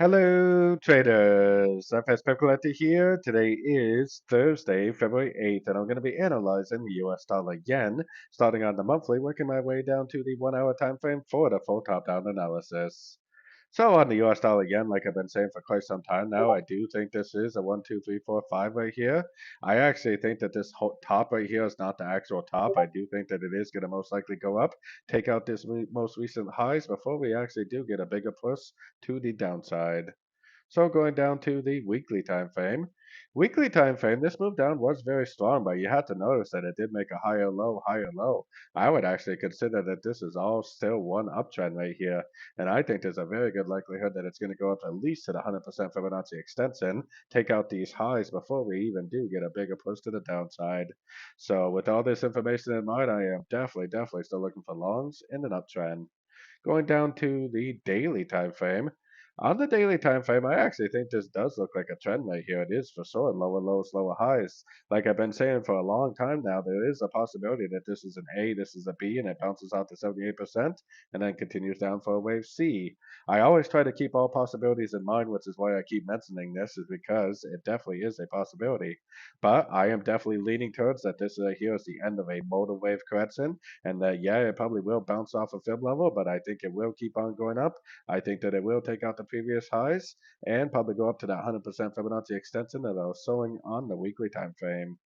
Hello, traders. FX Pip Collector here. Today is Thursday, February 8th, and I'm going to be analyzing the US dollar yen, starting on the monthly, working my way down to the 1 hour time frame for the full top down analysis. So on the US dollar yen, like I've been saying for quite some time now, I do think this is a 1, 2, 3, 4, 5 right here. I actually think that this whole top right here is not the actual top. I do think that it is going to most likely go up, take out this most recent highs before we actually do get a bigger push to the downside. So going down to the weekly time frame. Weekly time frame, this move down was very strong, but you had to notice that it did make a higher low, higher low. I would actually consider that this is all still one uptrend right here. And I think there's a very good likelihood that it's going to go up at least to the 100% Fibonacci extension, take out these highs before we even do get a bigger push to the downside. So with all this information in mind, I am definitely still looking for longs in an uptrend. Going down to the daily time frame. On the daily time frame, I actually think this does look like a trend right here. It is for sure lower lows, lower highs. Like I've been saying for a long time now, there is a possibility that this is an A, this is a B, and it bounces out to 78% and then continues down for a wave C. I always try to keep all possibilities in mind, which is why I keep mentioning this, is because it definitely is a possibility. But I am definitely leaning towards that this here is the end of a modal wave correction, and that yeah, it probably will bounce off a fib level, but I think it will keep on going up. I think that it will take out the previous highs and probably go up to that 100% Fibonacci extension that I was showing on the weekly time frame.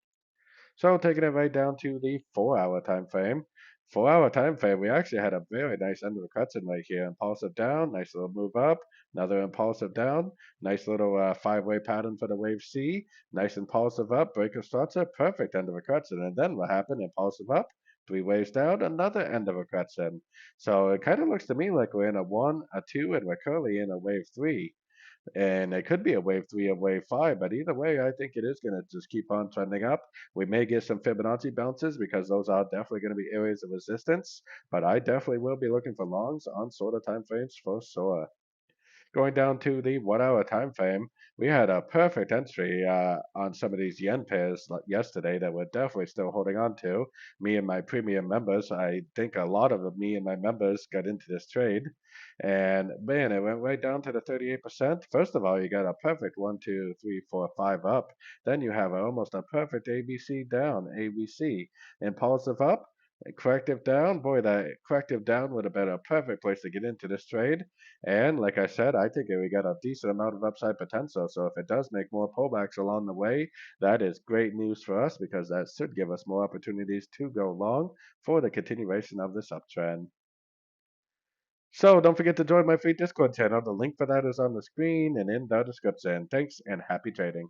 So taking it right down to the 4 hour time frame. 4 hour time frame, we actually had a very nice end of the correction right here. Impulsive down, nice little move up, another impulsive down, nice little five-way pattern for the wave C, nice impulsive up, breaker structure, perfect end of a correction. And then what happened? Impulsive up, three waves down, another end of a correction. So it kind of looks to me like we're in a one, a two, and we're currently in a wave three. And it could be a wave three, a wave five, but either way, I think it is going to just keep on trending up. We may get some Fibonacci bounces because those are definitely going to be areas of resistance, but I definitely will be looking for longs on shorter time frames for sure. Going down to the 1 hour time frame, we had a perfect entry on some of these yen pairs yesterday that we're definitely still holding on to. Me and my premium members, I think a lot of me and my members got into this trade. And man, it went right down to the 38%. First of all, you got a perfect 1, 2, 3, 4, 5 up. Then you have almost a perfect ABC down, ABC. Impulsive up, corrective down. Boy, that corrective down would have been a perfect place to get into this trade. And like I said, I think we got a decent amount of upside potential. So if it does make more pullbacks along the way, that is great news for us because that should give us more opportunities to go long for the continuation of this uptrend. So don't forget to join my free Discord channel. The link for that is on the screen and in the description. Thanks and happy trading.